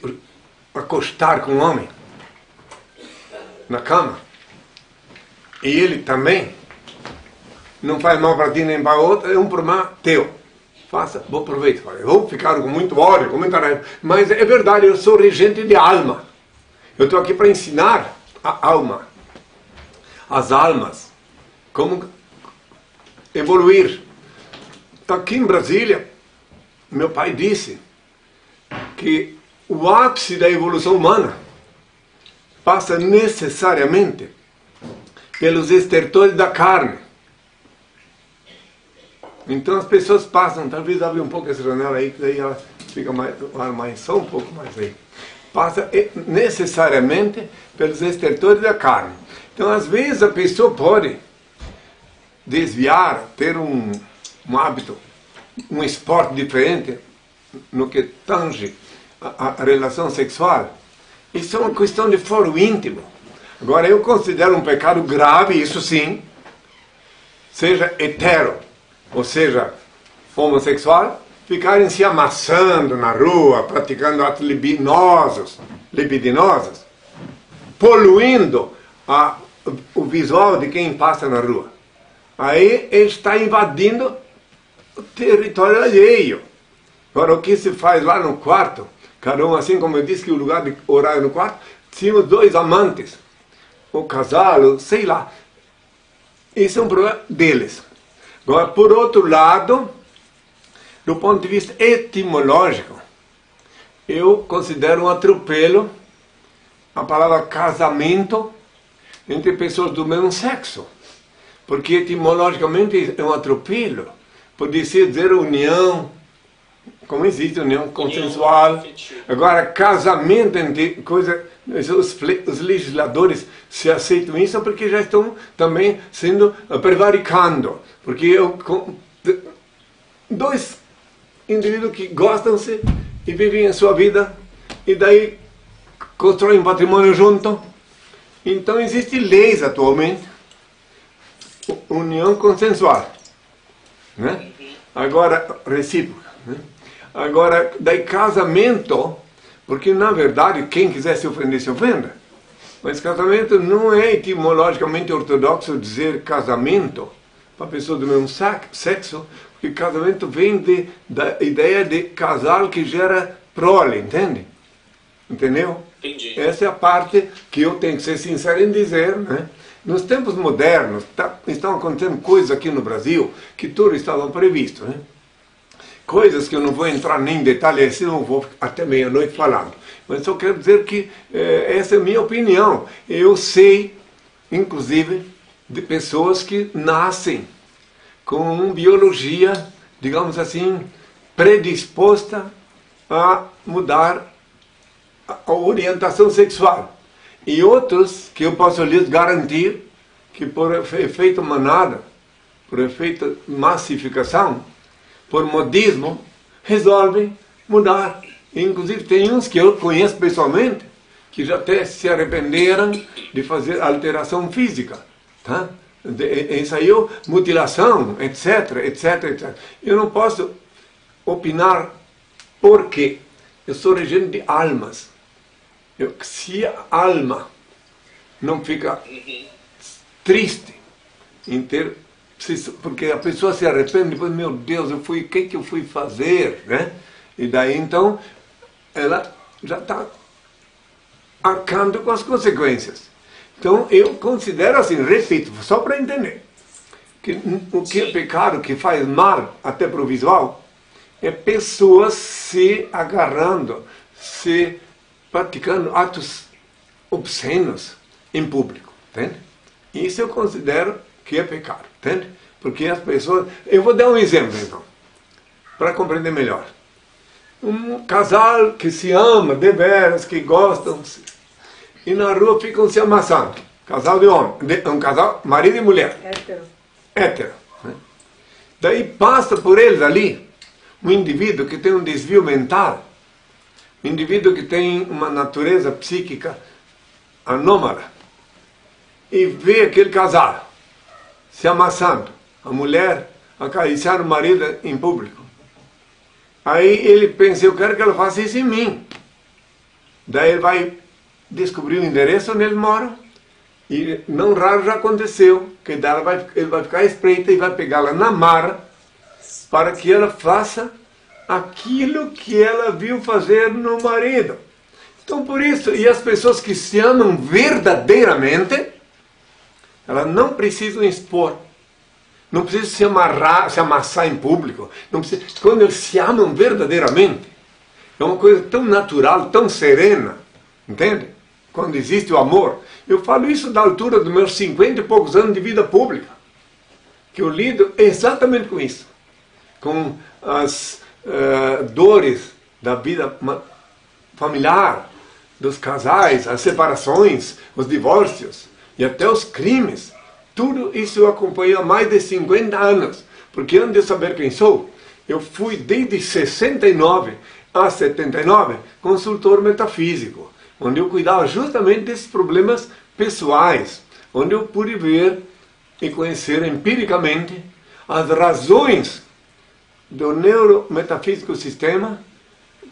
S1: acostar com um homem na cama, e ele também não faz mal para ti nem para outro, é um problema teu. Faça, bom proveito. Vou ficar com muito ódio, com muita raiva, mas é verdade, eu sou regente de alma. Eu estou aqui para ensinar a alma, as almas, como evoluir. Então, aqui em Brasília, meu pai disse que o ápice da evolução humana passa necessariamente pelos estertores da carne. Então as pessoas passam, talvez abra um pouco essa janela aí, que daí ela fica mais, só um pouco mais aí. passa necessariamente pelos estertores da carne. Então, às vezes, a pessoa pode desviar, ter um hábito, um esporte diferente no que tange a relação sexual. Isso é uma questão de foro íntimo. Agora, eu considero um pecado grave, isso sim, seja hetero, ou seja, homossexual, ficarem se amassando na rua, praticando atos libidinosos, poluindo o visual de quem passa na rua. Aí ele está invadindo o território alheio. Agora, o que se faz lá no quarto, cada um, assim como eu disse que o lugar de orar é no quarto, tínhamos 2 amantes, o casal, sei lá. Isso é um problema deles. Agora, por outro lado, do ponto de vista etimológico, eu considero um atropelo a palavra casamento entre pessoas do mesmo sexo. Porque etimologicamente é um atropelo. Podia dizer união, como existe união consensual. Agora, casamento entre coisas. Os legisladores se aceitam isso porque já estão também sendo prevaricando. Porque 2 indivíduos que gostam-se e vivem a sua vida e daí constroem um patrimônio junto. Então existem leis atualmente, união consensual, né? Agora recíproca, né? Agora daí casamento, porque na verdade quem quiser se ofender se ofenda, mas casamento não é etimologicamente ortodoxo dizer casamento para pessoa do mesmo sexo, porque casamento vem da ideia de casal que gera prole, entende? Entendeu?
S2: Entendi.
S1: Essa é a parte que eu tenho que ser sincero em dizer, né? Nos tempos modernos, estão acontecendo coisas aqui no Brasil que tudo estava previsto, né? Coisas que eu não vou entrar nem em detalhe, senão eu vou até meia-noite falando. Mas só quero dizer que essa é a minha opinião. Eu sei, inclusive, de pessoas que nascem com uma biologia, digamos assim, predisposta a mudar a orientação sexual. E outros que eu posso lhes garantir que por efeito manada, por efeito massificação, por modismo, resolvem mudar. Inclusive tem uns que eu conheço pessoalmente, que já até se arrependeram de fazer alteração física. Tá? Ensaiou mutilação, etc, etc, etc. Eu não posso opinar por quê. Eu sou regente de almas. Se a alma não fica triste em ter, porque a pessoa se arrepende, depois, meu Deus, o que eu fui fazer, né? E daí então ela já está arcando com as consequências. Então eu considero assim, repito, só para entender, que o que é pecado, que faz mal até para o visual, é pessoas se agarrando, se praticando atos obscenos em público, entende? Isso eu considero que é pecado, entende? Porque as pessoas... Eu vou dar um exemplo, então, para compreender melhor. Um casal que se ama, deveras, que gostam, e na rua ficam se amassando. Casal de homem, um casal, marido e mulher. Hétero. Né? Daí passa por eles ali um indivíduo que tem um desvio mental, um indivíduo que tem uma natureza psíquica anômala, e vê aquele casal se amassando, a mulher acariciar o marido em público. Aí ele pensa, eu quero que ela faça isso em mim. Daí ele vai descobrir o endereço onde ele mora, e não raro já aconteceu, que ele vai ficar à espreita e vai pegá-la na marra, para que ela faça aquilo que ela viu fazer no marido. Então por isso, e as pessoas que se amam verdadeiramente, elas não precisam expor, não precisam se amarrar, se amassar em público, não precisam, quando eles se amam verdadeiramente, é uma coisa tão natural, tão serena, entende? Quando existe o amor. Eu falo isso da altura dos meus 50 e poucos anos de vida pública, que eu lido exatamente com isso, com as dores da vida familiar, dos casais, as separações, os divórcios e até os crimes. Tudo isso eu acompanho há mais de 50 anos, porque antes de saber quem sou, eu fui desde 69 a 79 consultor metafísico, onde eu cuidava justamente desses problemas pessoais, onde eu pude ver e conhecer empiricamente as razões do neurometafísico sistema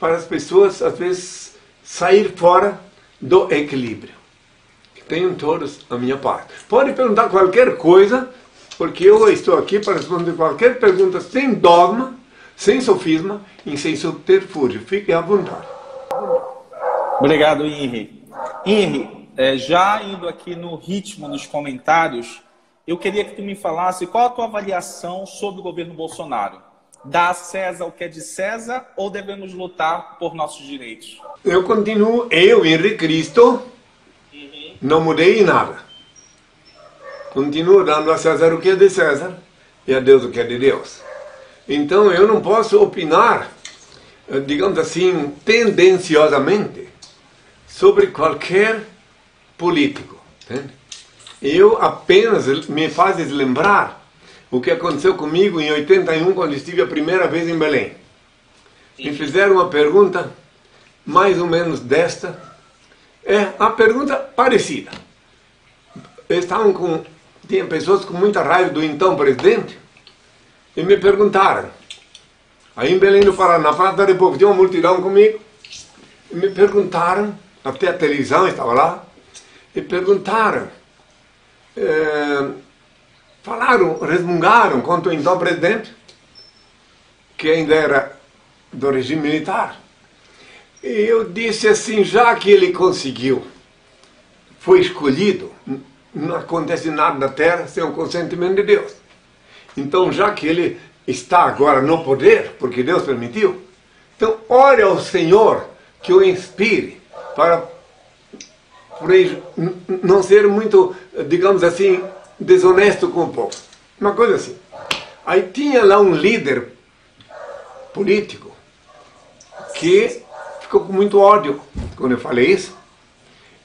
S1: para as pessoas, às vezes, sair fora do equilíbrio. Tenham todos a minha parte. Pode perguntar qualquer coisa, porque eu estou aqui para responder qualquer pergunta sem dogma, sem sofisma e sem subterfúgio. Fiquem à vontade.
S2: Obrigado, Henry. Henry, já indo aqui no ritmo dos comentários, eu queria que tu me falasse qual a tua avaliação sobre o governo Bolsonaro. Dá a César o que é de César ou devemos lutar por nossos direitos?
S1: Eu continuo, Henry Cristo, não mudei em nada. Continuo dando a César o que é de César e a Deus o que é de Deus. Então eu não posso opinar, digamos assim, tendenciosamente sobre qualquer político. Entende? Eu apenas me fazes lembrar o que aconteceu comigo em 81, quando estive a primeira vez em Belém. Me fizeram uma pergunta mais ou menos desta. É a pergunta parecida. Tinha pessoas com muita raiva do então presidente e me perguntaram, aí em Belém do Pará, na Praça da República, tinha uma multidão comigo, e me perguntaram, até a televisão estava lá, e perguntaram, falaram, resmungaram contra o então presidente, que ainda era do regime militar. E eu disse assim, já que ele conseguiu, foi escolhido, não acontece nada na Terra sem o consentimento de Deus. Então, já que ele está agora no poder, porque Deus permitiu, então ore ao Senhor que o inspire para não ser muito, digamos assim, desonesto com o povo. Uma coisa assim. Aí tinha lá um líder político que ficou com muito ódio quando eu falei isso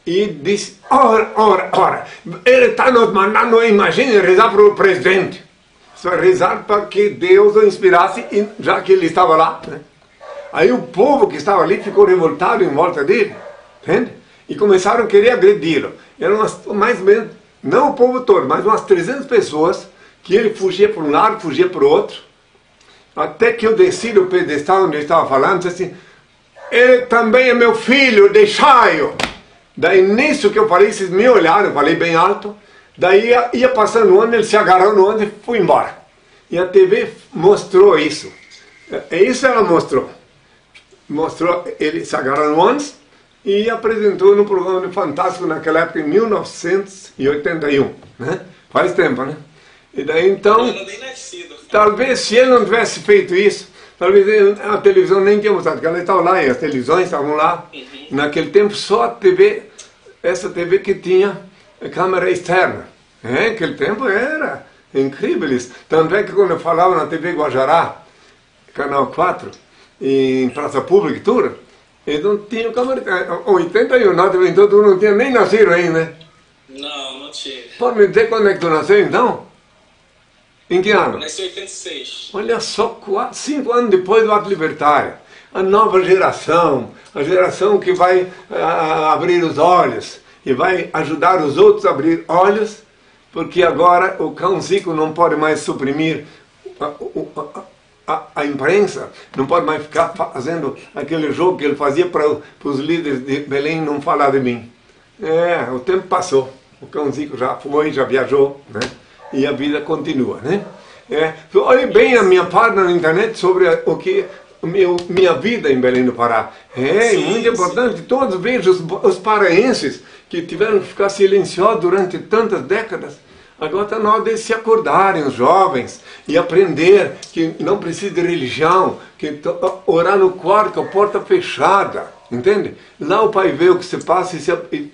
S1: e disse, ora, ele está nos mandando, imagine, rezar para o presidente. Só rezar para que Deus o inspirasse, já que ele estava lá. Né? Aí o povo que estava ali ficou revoltado em volta dele, entende? E começaram a querer agredi-lo. Eram mais ou menos, não o povo todo, mas umas 300 pessoas, que ele fugia para um lado, fugia para o outro, até que eu desci do pedestal onde eu estava falando, disse assim, ele também é meu filho, deixai-o. Daí nisso que eu falei, vocês me olharam, eu falei bem alto, daí ia passando o ônibus, ele se agarrou no ônibus e foi embora. E a TV mostrou isso. Isso ela mostrou. Mostrou ele se agarrando no ônibus e apresentou no programa de Fantástico naquela época, em 1981. Né? Faz tempo, né? E daí então,
S2: Eu não nem nascido.
S1: Talvez se ele não tivesse feito isso, talvez a televisão nem tinha mostrado, porque ela estava lá e as televisões estavam lá. Naquele tempo só a TV, essa TV que tinha câmera externa. Naquele tempo era incrível isso. Tanto é que quando eu falava na TV Guajará, Canal 4, em praça pública e tudo, eles não tinham câmera externa. 81, então tu não tinha nem nascido ainda, né?
S2: Não tinha.
S1: Pode me dizer quando é que tu nasceu então? Em que ano?
S2: Nasci em 86.
S1: Olha só, 5 anos depois do ato libertário. A nova geração, a geração que vai abrir os olhos e vai ajudar os outros a abrir olhos, porque agora o cão Zico não pode mais suprimir a imprensa, não pode mais ficar fazendo aquele jogo que ele fazia para os líderes de Belém não falar de mim. O tempo passou, o cão Zico já foi, já viajou, né? E a vida continua, né? Olhe bem a minha página na internet sobre o que minha vida em Belém do Pará. Muito importante. Todos vejam os paraenses que tiveram que ficar silenciosos durante tantas décadas. Agora está na hora de se acordarem, os jovens, e aprender que não precisa de religião, que orar no quarto com a porta fechada, entende? Lá o Pai vê o que se passa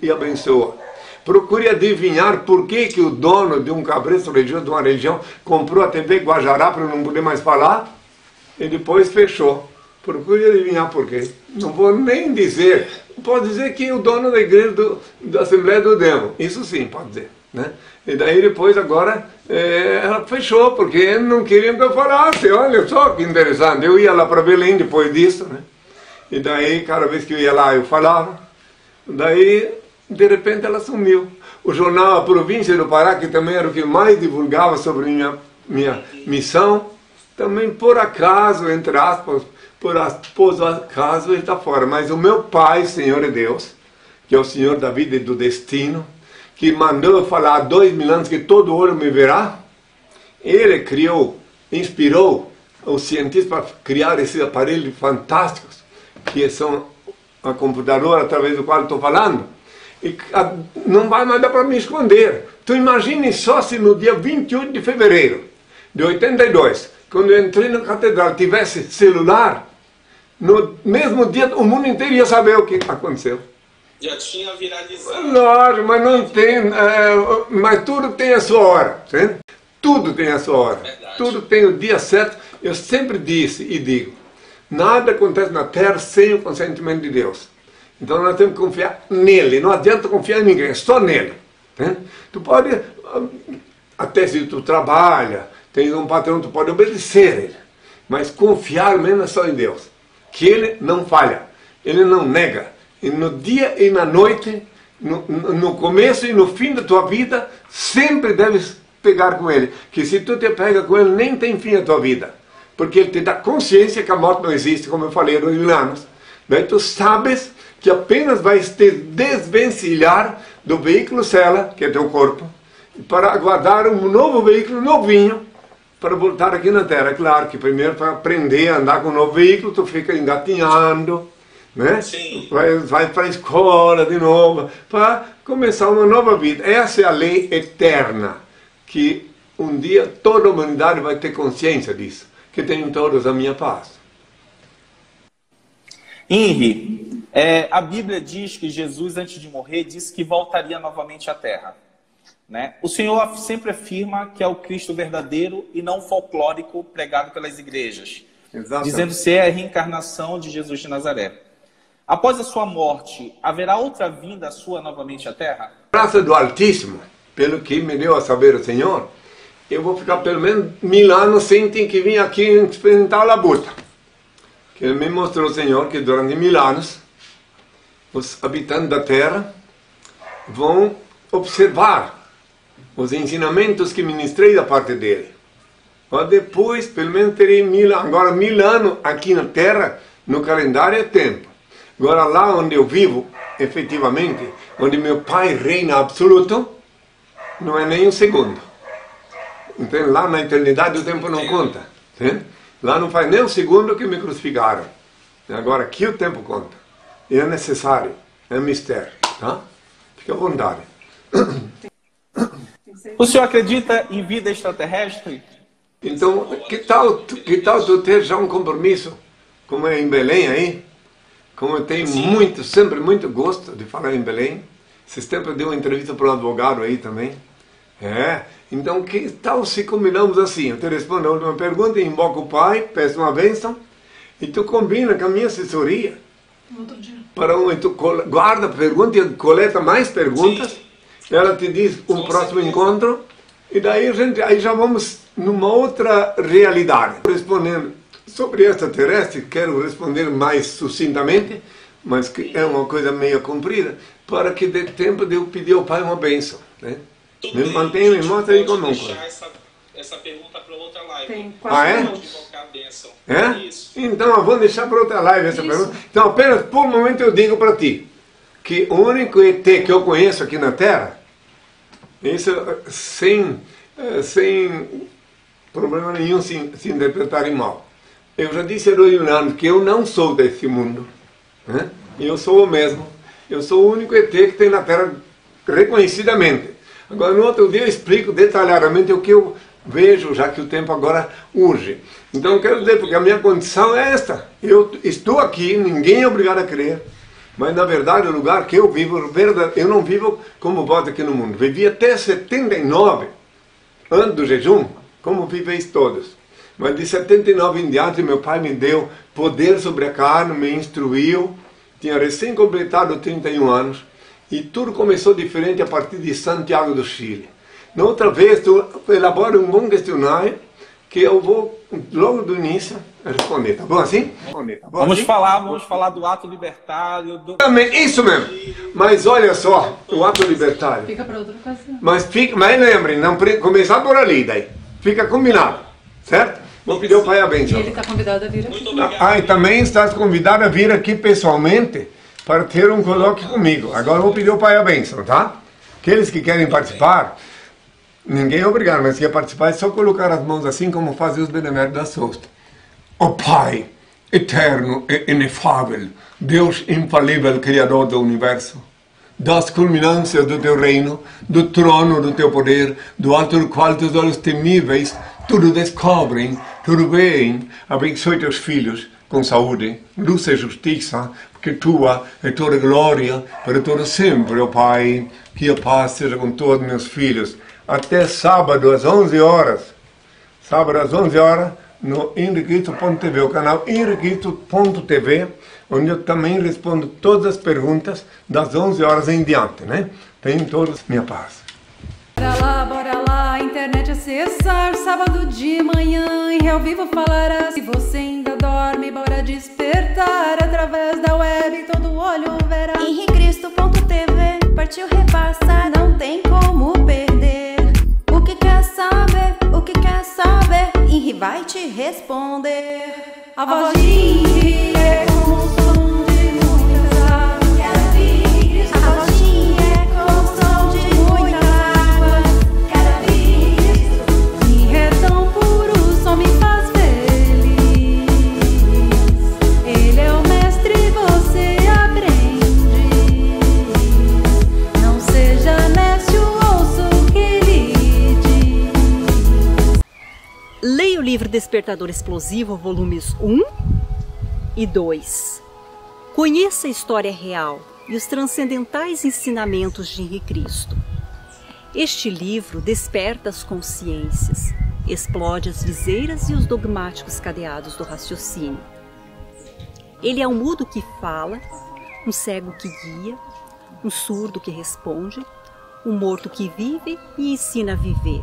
S1: e abençoa. Procure adivinhar por que o dono de um cabresto religioso, de uma religião, comprou a TV Guajará para não poder mais falar e depois fechou. Procure adivinhar por quê. Não vou nem dizer. Pode dizer que o dono da igreja da Assembleia do Demo. Isso sim, pode dizer. Né? E daí depois agora ela fechou, porque não queriam que eu falasse. Olha só que interessante. Eu ia lá para Belém depois disso. Né? E daí cada vez que eu ia lá eu falava. Daí de repente ela sumiu. O jornal A Província do Pará, que também era o que mais divulgava sobre minha missão, também por acaso, entre aspas, por acaso ele está fora. Mas o meu Pai, Senhor é Deus, que é o Senhor da vida e do destino, que mandou eu falar há 2000 anos que todo olho me verá, ele criou, inspirou os cientistas para criar esses aparelhos fantásticos, que são a computadora através do qual estou falando. E não vai mais dar para me esconder. Então imagine só se no dia 28 de fevereiro de 82, quando eu entrei na catedral, tivesse celular, no mesmo dia o mundo inteiro ia saber o que aconteceu.
S2: Já tinha viralizado.
S1: Lógico, mas não tem. Mas tudo tem a sua hora. Certo? Tudo tem a sua hora.
S2: Verdade.
S1: Tudo tem o dia certo. Eu sempre disse e digo: nada acontece na terra sem o consentimento de Deus. Então nós temos que confiar nele. Não adianta confiar em ninguém, só nele. Certo? Tu pode, até se tu trabalha, tens um patrão, tu pode obedecer ele. Mas confiar mesmo é só em Deus. Que ele não falha, ele não nega. E no dia e na noite, no começo e no fim da tua vida, sempre deves pegar com ele. Que se tu te pega com ele, nem tem fim a tua vida. Porque ele te dá consciência que a morte não existe, como eu falei há 2000 anos. Daí tu sabes que apenas vais te desvencilhar do veículo cela, que é teu corpo, para aguardar um novo veículo novinho, para voltar aqui na Terra. Claro que primeiro para aprender a andar com um novo veículo, tu fica engatinhando, né?
S2: Sim.
S1: Vai para a escola de novo, para começar uma nova vida. Essa é a lei eterna, que um dia toda a humanidade vai ter consciência disso, que tenham todos a minha paz.
S2: Henri, a Bíblia diz que Jesus, antes de morrer, disse que voltaria novamente à Terra. Né? O Senhor sempre afirma que é o Cristo verdadeiro e não folclórico pregado pelas igrejas,
S1: Exatamente.
S2: dizendo ser a reencarnação de Jesus de Nazaré. Após a sua morte, haverá outra vinda sua novamente à Terra?
S1: Graça do Altíssimo, pelo que me deu a saber o Senhor, eu vou ficar pelo menos 1000 anos sem ter que vir aqui experimentar a labuta. Que ele me mostrou, o Senhor, que durante 1000 anos os habitantes da Terra vão observar os ensinamentos que ministrei da parte dele. Mas depois, pelo menos terei 1000 anos. Agora 1000 anos aqui na Terra, no calendário é tempo. Agora lá onde eu vivo, efetivamente, onde meu Pai reina absoluto, não é nem um segundo. Então lá na eternidade o tempo não conta. Certo? Lá não faz nem um segundo que me crucificaram. Agora aqui o tempo conta. E é necessário, é mistério. Tá? Fica à vontade.
S2: O senhor acredita em vida extraterrestre?
S1: Então, que tal tu ter já um compromisso, como é em Belém aí? Como eu tenho sempre muito gosto de falar em Belém. Esses tempos eu dei uma entrevista para um advogado aí também. Então que tal se combinamos assim? Eu te respondo a última pergunta, invoco o Pai, peço uma bênção, e tu combina com a minha assessoria.
S3: Outro dia.
S1: Tu guarda a pergunta e coleta mais perguntas. Sim. Ela te diz um próximo encontro, e daí aí já vamos numa outra realidade. Respondendo sobre extraterrestre, quero responder mais sucintamente, mas que é uma coisa meio comprida, para que dê tempo de eu pedir ao Pai uma bênção. Né? Me mantenha e mostra aí como
S2: essa pergunta para outra live.
S3: Tem 4 minutos.
S1: Então eu vou deixar para outra live essa pergunta. Então apenas por um momento eu digo para ti que o único ET que eu conheço aqui na Terra, isso sem problema nenhum se interpretarem mal. Eu já disse há 2000 anos que eu não sou desse mundo. Né? Eu sou o mesmo. Eu sou o único ET que tem na Terra reconhecidamente. Agora no outro dia eu explico detalhadamente o que eu vejo, já que o tempo agora urge. Então eu quero dizer, porque a minha condição é esta. Eu estou aqui, ninguém é obrigado a crer. Mas na verdade o lugar que eu vivo, eu não vivo como vós aqui no mundo. Vivi até 79, antes do jejum, como viveis todos. Mas de 79 em diante, meu pai me deu poder sobre a carne, me instruiu. Tinha recém completado 31 anos. E tudo começou diferente a partir de Santiago do Chile. Na outra vez, tu elabora um bom questionário que eu vou, logo do início, responder. Tá bom assim?
S2: Vamos falar do ato libertário.
S1: Isso mesmo. Mas olha só, o ato libertário.
S3: Fica para outra ocasião.
S1: Mas lembrem, não começar por ali daí. Fica combinado, certo? Vou pedir ao pai a bênção.
S3: E ele está convidado a vir aqui.
S2: Muito obrigado.
S1: Ah, e também estás convidado a vir aqui pessoalmente para ter um colóquio comigo. Agora vou pedir ao pai a bênção, tá? Aqueles que querem participar, ninguém é obrigado, mas se quer participar é só colocar as mãos assim como fazem os beneméritos da Sousta. Ó Pai, eterno e inefável, Deus infalível, Criador do Universo, das culminâncias do teu reino, do trono do teu poder, do alto do qual teus olhos temíveis tudo descobrem, tudo veem, abençoe teus filhos com saúde, luz e justiça, porque tua é toda glória para todo sempre, ó Pai, que a paz seja com todos meus filhos. Até sábado às 11 horas, no Henriquito.tv, o canal Henriquito.tv, onde eu também respondo todas as perguntas das 11 horas em diante, né? Tenham todos minha paz.
S4: Bora lá, internet acessar, sábado de manhã, em ao vivo falará. Se você ainda dorme, bora despertar, através da web todo olho verá.
S5: Henricristo.tv, partiu repassar, não tem como perder. O que quer saber, Henri vai te responder.
S4: A voz de Henri é como o som de muitas águas.
S5: A voz de Henri é como o som de muitas águas. Quero ouvir.
S4: Henri é tão puro, só me faz feliz. Ele é o mestre, você aprende. Não seja nécio, ouça o que ele diz.
S6: Leia o livro Despertador Explosivo, volumes 1 e 2. Conheça a história real e os transcendentais ensinamentos de Henri Cristo. Este livro desperta as consciências, explode as viseiras e os dogmáticos cadeados do raciocínio. Ele é um mudo que fala, um cego que guia, um surdo que responde, um morto que vive e ensina a viver.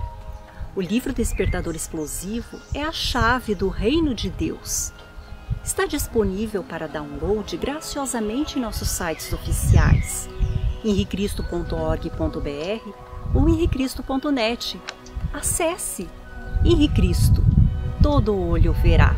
S6: O livro Despertador Explosivo é a chave do reino de Deus. Está disponível para download graciosamente em nossos sites oficiais, henricristo.org.br ou henricristo.net. Acesse! Henri Cristo, todo olho verá.